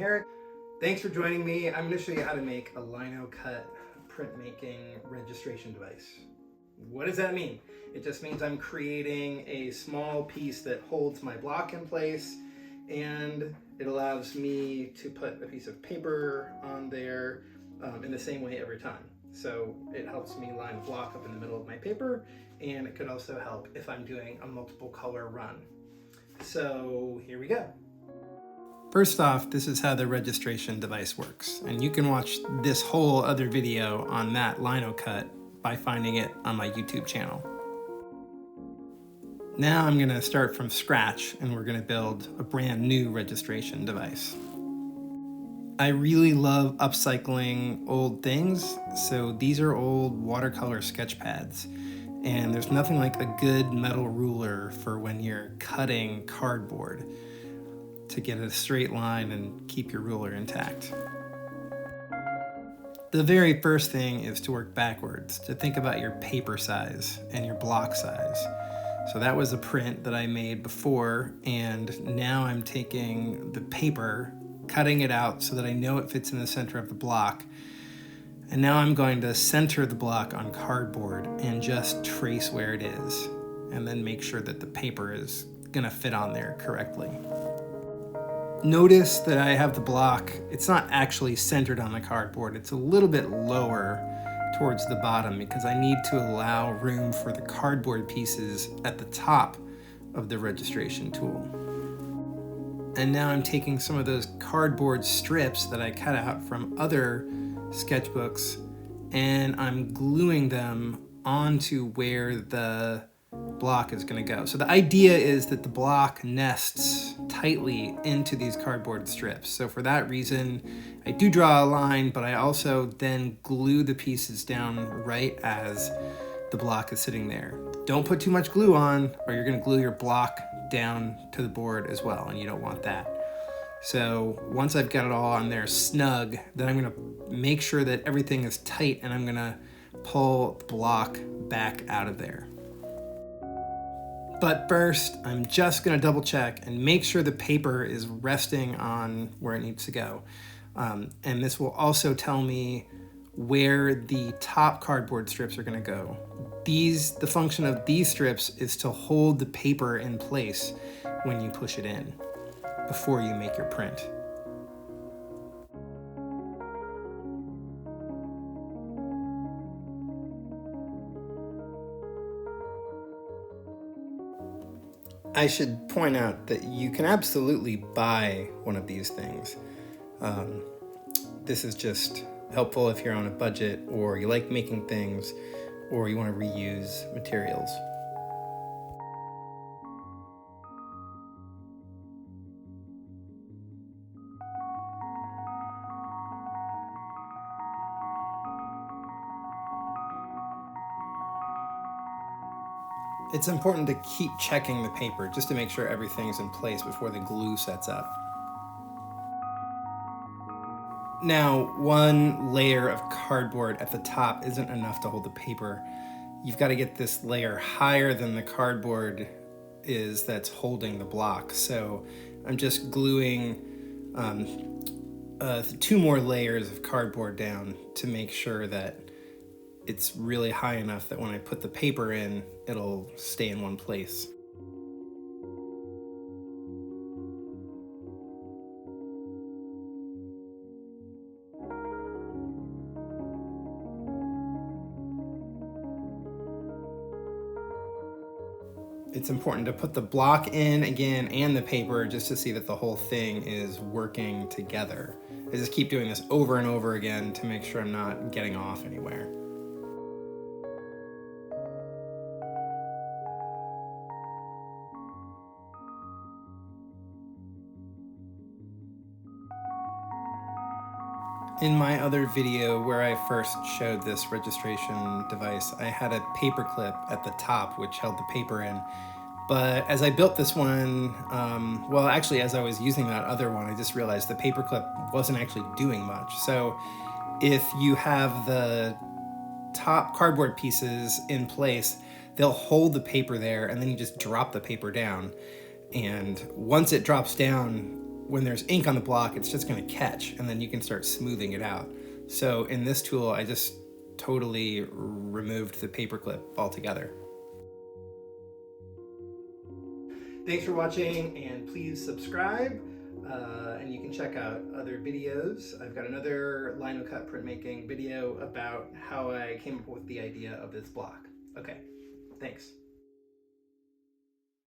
generic. Thanks for joining me. I'm going to show you how to make a Linocut printmaking registration device. What does that mean? It just means I'm creating a small piece that holds my block in place, and it allows me to put a piece of paper on there in the same way every time. So it helps me line a block up in the middle of my paper, and it could also help if I'm doing a multiple color run. So here we go. First off, this is how the registration device works, and you can watch this whole other video on that Linocut by finding it on my YouTube channel. Now I'm going to start from scratch, and we're going to build a brand new registration device. I really love upcycling old things, so these are old watercolor sketch pads, and there's nothing like a good metal ruler for when you're cutting cardboard to get a straight line and keep your ruler intact. The very first thing is to work backwards, to think about your paper size and your block size. So that was a print that I made before, and now I'm taking the paper, cutting it out so that I know it fits in the center of the block. And now I'm going to center the block on cardboard and just trace where it is, and then make sure that the paper is gonna fit on there correctly. Notice that I have the block, it's not actually centered on the cardboard, it's a little bit lower towards the bottom because I need to allow room for the cardboard pieces at the top of the registration tool. And now I'm taking some of those cardboard strips that I cut out from other sketchbooks, and I'm gluing them onto where the block is going to go. So the idea is that the block nests tightly into these cardboard strips. So for that reason, I do draw a line, but I also then glue the pieces down right as the block is sitting there. Don't put too much glue on, or you're going to glue your block down to the board as well, and you don't want that. So once I've got it all on there snug, then I'm going to make sure that everything is tight, and I'm going to pull the block back out of there. But first, I'm just going to double check and make sure the paper is resting on where it needs to go. And this will also tell me where the top cardboard strips are going to go. The function of these strips is to hold the paper in place when you push it in before you make your print. I should point out that you can absolutely buy one of these things. This is just helpful if you're on a budget, or you like making things, or you want to reuse materials. It's important to keep checking the paper just to make sure everything's in place before the glue sets up. Now, one layer of cardboard at the top isn't enough to hold the paper. You've got to get this layer higher than the cardboard is that's holding the block. So I'm just gluing 2 more layers of cardboard down to make sure that it's really high enough that when I put the paper in, it'll stay in one place. It's important to put the block in again and the paper just to see that the whole thing is working together. I just keep doing this over and over again to make sure I'm not getting off anywhere. In my other video where I first showed this registration device, I had a paper clip at the top which held the paper in. But as I built this one, well actually as I was using that other one, I just realized the paper clip wasn't actually doing much. So if you have the top cardboard pieces in place, they'll hold the paper there, and then you just drop the paper down. And once it drops down, when there's ink on the block, it's just going to catch, and then you can start smoothing it out. So in this tool, I just totally removed the paperclip altogether. Thanks for watching, and please subscribe, and you can check out other videos. I've got another Linocut printmaking video about how I came up with the idea of this block. Okay, thanks.